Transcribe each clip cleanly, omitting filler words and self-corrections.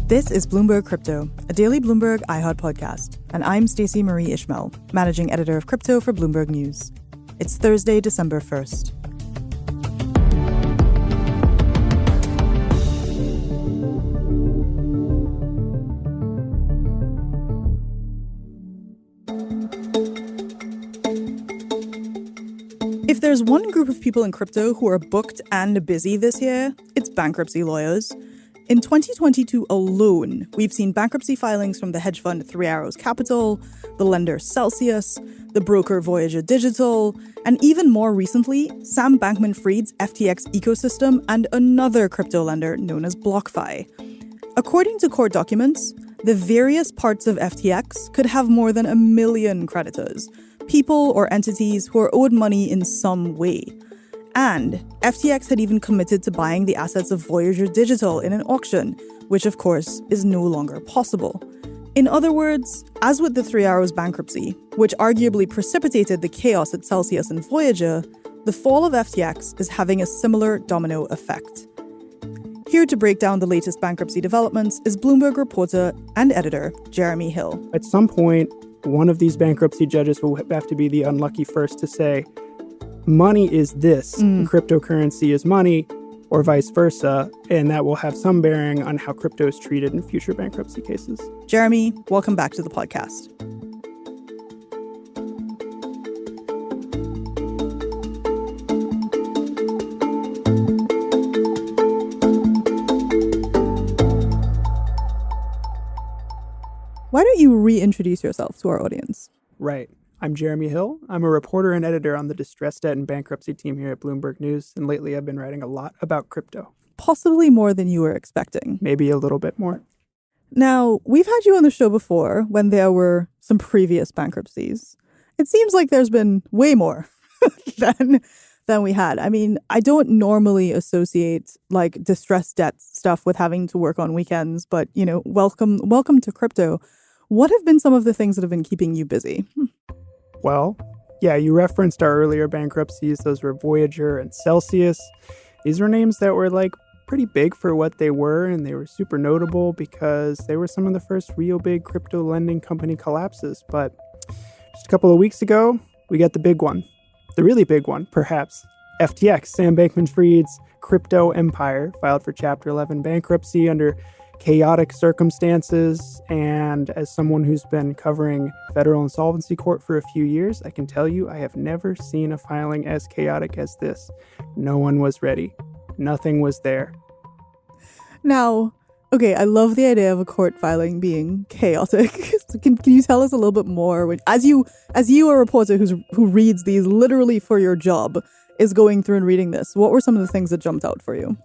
This is Bloomberg Crypto, a daily Bloomberg iHeart podcast, and I'm Stacey Marie Ishmael, managing editor of crypto for Bloomberg News. It's Thursday, December 1st. If there's one group of people in crypto who are booked and busy this year, it's bankruptcy lawyers. In 2022 alone, we've seen bankruptcy filings from the hedge fund 3 Arrows Capital, the lender Celsius, the broker Voyager Digital, and even more recently, Sam Bankman-Fried's FTX ecosystem and another crypto lender known as BlockFi. According to court documents, the various parts of FTX could have more than 1 million creditors, people or entities who are owed money in some way. And FTX had even committed to buying the assets of Voyager Digital in an auction, which of course is no longer possible. In other words, as with the 3 Arrows bankruptcy, which arguably precipitated the chaos at Celsius and Voyager, the fall of FTX is having a similar domino effect. Here to break down the latest bankruptcy developments is Bloomberg reporter and editor Jeremy Hill. At some point, one of these bankruptcy judges will have to be the unlucky first to say, money is this, and cryptocurrency is money, or vice versa, and that will have some bearing on how crypto is treated in future bankruptcy cases. Jeremy, welcome back to the podcast. Why don't you reintroduce yourself to our audience? Right. I'm Jeremy Hill. I'm a reporter and editor on the distressed debt and bankruptcy team here at Bloomberg News, and lately I've been writing a lot about crypto. Possibly more than you were expecting. Maybe a little bit more. Now, we've had you on the show before when there were some previous bankruptcies. It seems like there's been way more than we had. I mean, I don't normally associate like distressed debt stuff with having to work on weekends, but you know, welcome to crypto. What have been some of the things that have been keeping you busy? Well, yeah, you referenced our earlier bankruptcies. Those were Voyager and Celsius. These were names that were like pretty big for what they were, and they were super notable because they were some of the first real big crypto lending company collapses. But just a couple of weeks ago, we got the big one, the really big one, perhaps. FTX, Sam Bankman-Fried's crypto empire, filed for Chapter 11 bankruptcy under chaotic circumstances, and as someone who's been covering federal insolvency court for a few years, I can tell you I have never seen a filing as chaotic as this. No one was ready. Nothing was there. Now, okay, I love the idea of a court filing being chaotic. So can you tell us a little bit more? As you a reporter who reads these literally for your job, is going through and reading this, what were some of the things that jumped out for you?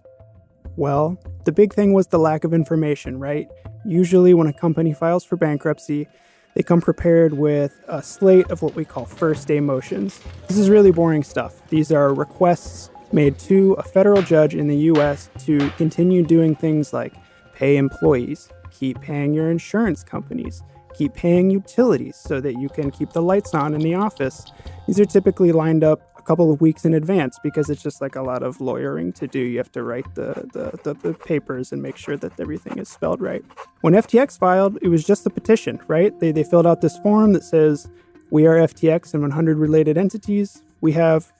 Well, the big thing was the lack of information, right? Usually when a company files for bankruptcy, they come prepared with a slate of what we call first day motions. This is really boring stuff. These are requests made to a federal judge in the U.S. to continue doing things like pay employees, keep paying your insurance companies, keep paying utilities so that you can keep the lights on in the office. These are typically lined up a couple of weeks in advance because it's just like a lot of lawyering to do. You have to write the papers and make sure that everything is spelled right. When FTX filed, it was just the petition, right? They filled out this form that says, we are FTX and 100 related entities. We have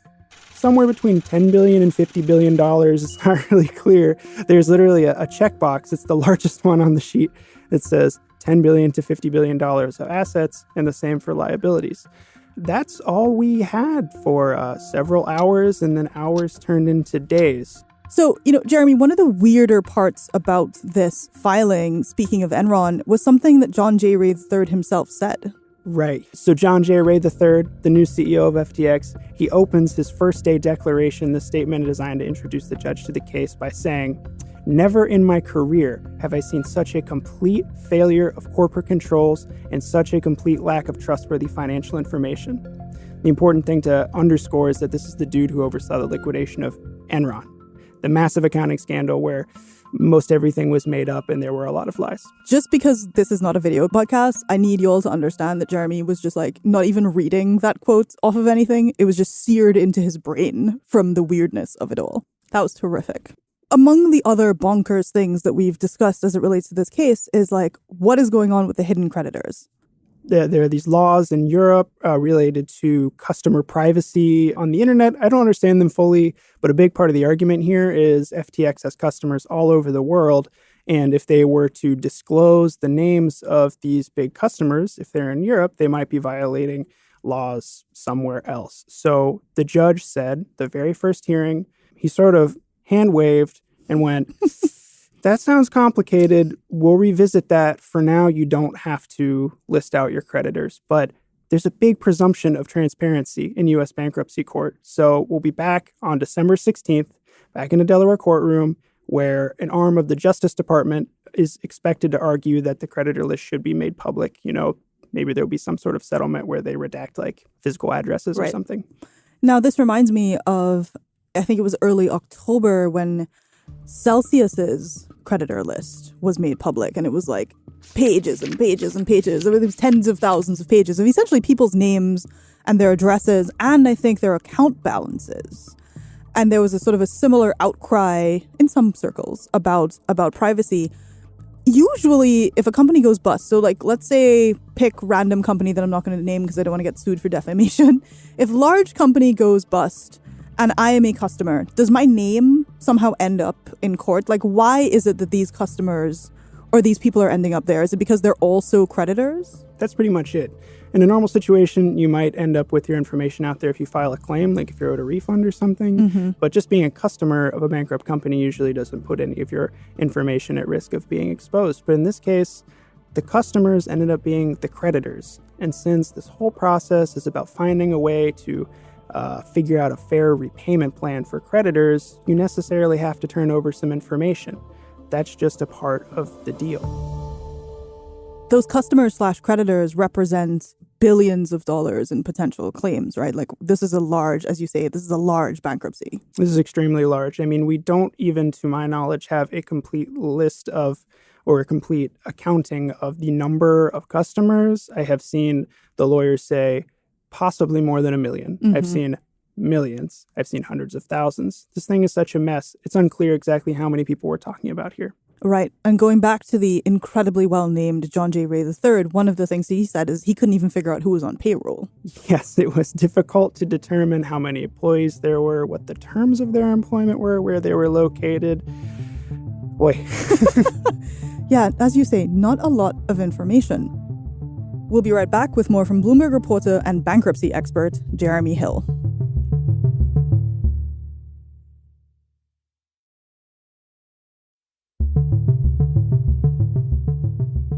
somewhere between $10 billion and $50 billion. It's not really clear. There's literally a checkbox. It's the largest one on the sheet that says $10 billion to $50 billion of assets, and the same for liabilities. That's all we had for several hours, and then hours turned into days. So, Jeremy, one of the weirder parts about this filing, speaking of Enron, was something that John J. Ray III himself said. Right. So John J. Ray III, the new CEO of FTX, he opens his first day declaration, the statement designed to introduce the judge to the case, by saying, "Never in my career have I seen such a complete failure of corporate controls and such a complete lack of trustworthy financial information." The important thing to underscore is that this is the dude who oversaw the liquidation of Enron, the massive accounting scandal where most everything was made up and there were a lot of lies. Just because this is not a video podcast, I need you all to understand that Jeremy was just like not even reading that quote off of anything. It was just seared into his brain from the weirdness of it all. That was terrific. among the other bonkers things that we've discussed as it relates to this case is like, what is going on with the hidden creditors? There are these laws in Europe related to customer privacy on the internet. I don't understand them fully, but a big part of the argument here is FTX has customers all over the world. And if they were to disclose the names of these big customers, if they're in Europe, they might be violating laws somewhere else. So the judge said, the very first hearing, he sort of hand waved and went, that sounds complicated. We'll revisit that. For now, you don't have to list out your creditors. But there's a big presumption of transparency in U.S. bankruptcy court. So we'll be back on December 16th, back in a Delaware courtroom, where an arm of the Justice Department is expected to argue that the creditor list should be made public. You know, maybe there'll be some sort of settlement where they redact like physical addresses or something. Now, this reminds me of, I think it was early October when Celsius's creditor list was made public, and it was like pages and pages and pages. It was tens of thousands of pages of essentially people's names and their addresses, and I think their account balances. And there was a sort of a similar outcry in some circles about privacy. Usually, if a company goes bust, so like let's say pick random company that I'm not going to name because I don't want to get sued for defamation. If large company goes bust and I am a customer, does my name somehow end up in court? Like, why is it that these customers or these people are ending up there? Is it because they're also creditors? That's pretty much it. In a normal situation, you might end up with your information out there if you file a claim, like if you're owed a refund or something. Mm-hmm. But just being a customer of a bankrupt company usually doesn't put any of your information at risk of being exposed. But in this case, the customers ended up being the creditors. And since this whole process is about finding a way to figure out a fair repayment plan for creditors, you necessarily have to turn over some information. That's just a part of the deal. Those customers/creditors represent billions of dollars in potential claims, right? Like this is a large, as you say, this is a large bankruptcy. This is extremely large. I mean, we don't even, to my knowledge, have a complete list of or a complete accounting of the number of customers. I have seen the lawyers say possibly more than 1 million. Mm-hmm. I've seen millions. I've seen hundreds of thousands. This thing is such a mess. It's unclear exactly how many people we're talking about here. Right. And going back to the incredibly well-named John J. Ray III, one of the things he said is he couldn't even figure out who was on payroll. Yes, it was difficult to determine how many employees there were, what the terms of their employment were, where they were located. Boy. Yeah, as you say, not a lot of information. We'll be right back with more from Bloomberg reporter and bankruptcy expert Jeremy Hill.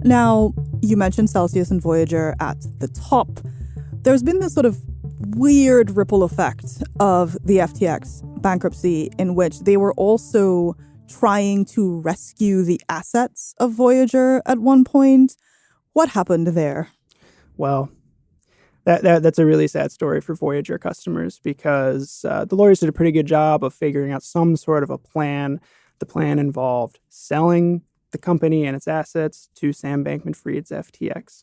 Now, you mentioned Celsius and Voyager at the top. There's been this sort of weird ripple effect of the FTX bankruptcy in which they were also trying to rescue the assets of Voyager at one point. What happened there? Well, that's a really sad story for Voyager customers because the lawyers did a pretty good job of figuring out some sort of a plan. The plan involved selling the company and its assets to Sam Bankman-Fried's FTX.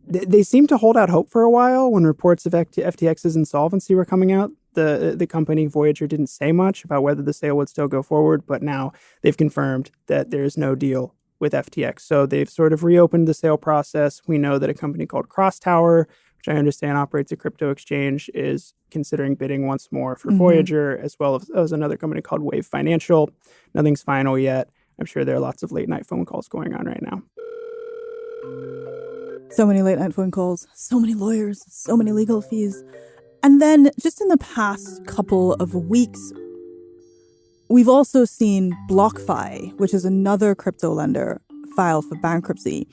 They seemed to hold out hope for a while when reports of FTX's insolvency were coming out. The company, Voyager, didn't say much about whether the sale would still go forward, but now they've confirmed that there's no deal with FTX. So they've sort of reopened the sale process. We know that a company called Crosstower, which I understand operates a crypto exchange, is considering bidding once more for Voyager, as well as another company called Wave Financial. Nothing's final yet. I'm sure there are lots of late night phone calls going on right now. So many late night phone calls, so many lawyers, so many legal fees. And then just in the past couple of weeks, we've also seen BlockFi, which is another crypto lender, file for bankruptcy.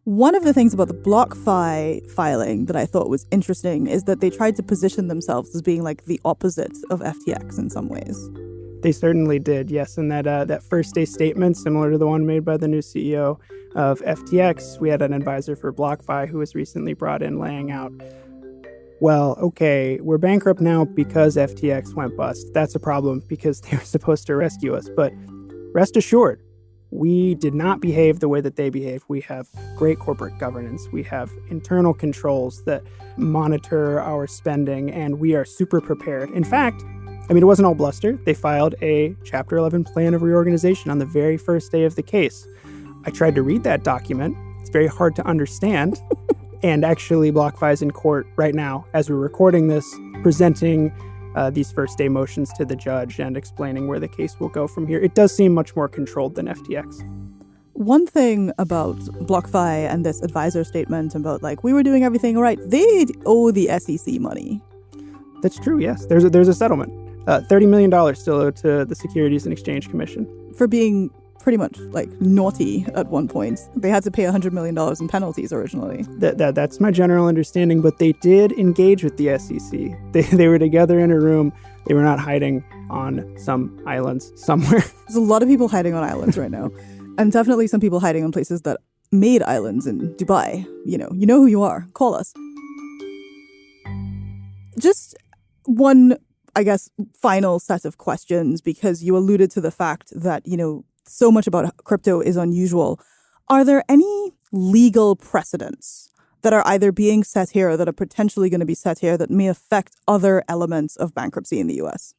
One of the things about the BlockFi filing that I thought was interesting is that they tried to position themselves as being like the opposite of FTX in some ways. They certainly did, yes. And that first day statement, similar to the one made by the new CEO of FTX, we had an advisor for BlockFi who was recently brought in laying out, well, okay, we're bankrupt now because FTX went bust. That's a problem because they were supposed to rescue us. But rest assured, we did not behave the way that they behaved. We have great corporate governance. We have internal controls that monitor our spending, and we are super prepared. In fact, I mean, it wasn't all bluster. They filed a Chapter 11 plan of reorganization on the very first day of the case. I tried to read that document. It's very hard to understand. And actually, BlockFi is in court right now as we're recording this, presenting these first day motions to the judge and explaining where the case will go from here. It does seem much more controlled than FTX. One thing about BlockFi and this advisor statement about we were doing everything right, they owe the SEC money. That's true, yes. There's a settlement. $30 million still owed to the Securities and Exchange Commission. For being pretty much naughty at one point. They had to pay $100 million in penalties originally. That's my general understanding, but they did engage with the SEC. They were together in a room. They were not hiding on some islands somewhere. There's a lot of people hiding on islands right now. And definitely some people hiding on places that made islands in Dubai. You know who you are. Call us. Just one, I guess, final set of questions, because you alluded to the fact that, so much about crypto is unusual. Are there any legal precedents that are either being set here or that are potentially going to be set here that may affect other elements of bankruptcy in the U.S.?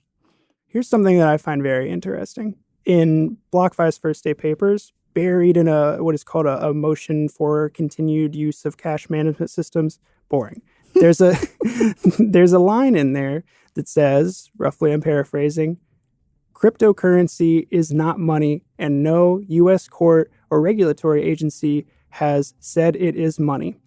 Here's something that I find very interesting. In BlockFi's first day papers, buried in what is called a motion for continued use of cash management systems, boring. There's a line in there that says, roughly I'm paraphrasing, cryptocurrency is not money, and no U.S. court or regulatory agency has said it is money.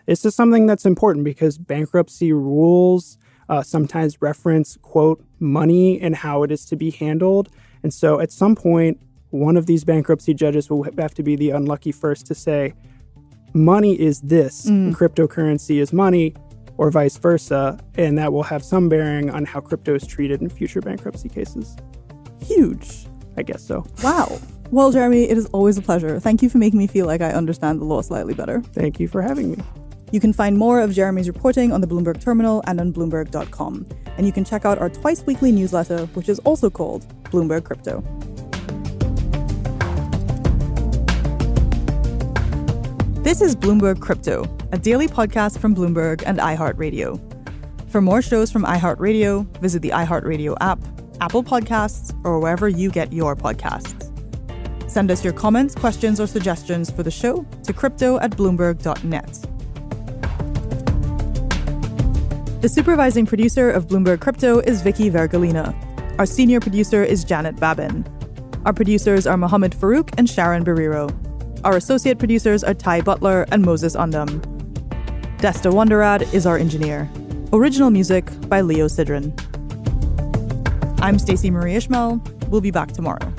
This is something that's important because bankruptcy rules sometimes reference, quote, money and how it is to be handled. And so at some point, one of these bankruptcy judges will have to be the unlucky first to say, money is this, and cryptocurrency is money, or vice versa, and that will have some bearing on how crypto is treated in future bankruptcy cases. Huge. I guess so. Wow. Well, Jeremy, it is always a pleasure. Thank you for making me feel like I understand the law slightly better. Thank you for having me. You can find more of Jeremy's reporting on the Bloomberg terminal and on Bloomberg.com. And you can check out our twice-weekly newsletter, which is also called Bloomberg Crypto. This is Bloomberg Crypto, a daily podcast from Bloomberg and iHeartRadio. For more shows from iHeartRadio, visit the iHeartRadio app, Apple Podcasts, or wherever you get your podcasts. Send us your comments, questions, or suggestions for the show to crypto@bloomberg.net. The supervising producer of Bloomberg Crypto is Vicky Vergolina. Our senior producer is Janet Babin. Our producers are Mohammed Farouk and Sharon Barrero. Our associate producers are Ty Butler and Moses Undum. Desta Wonderad is our engineer. Original music by Leo Sidran. I'm Stacey Marie Ishmael. We'll be back tomorrow.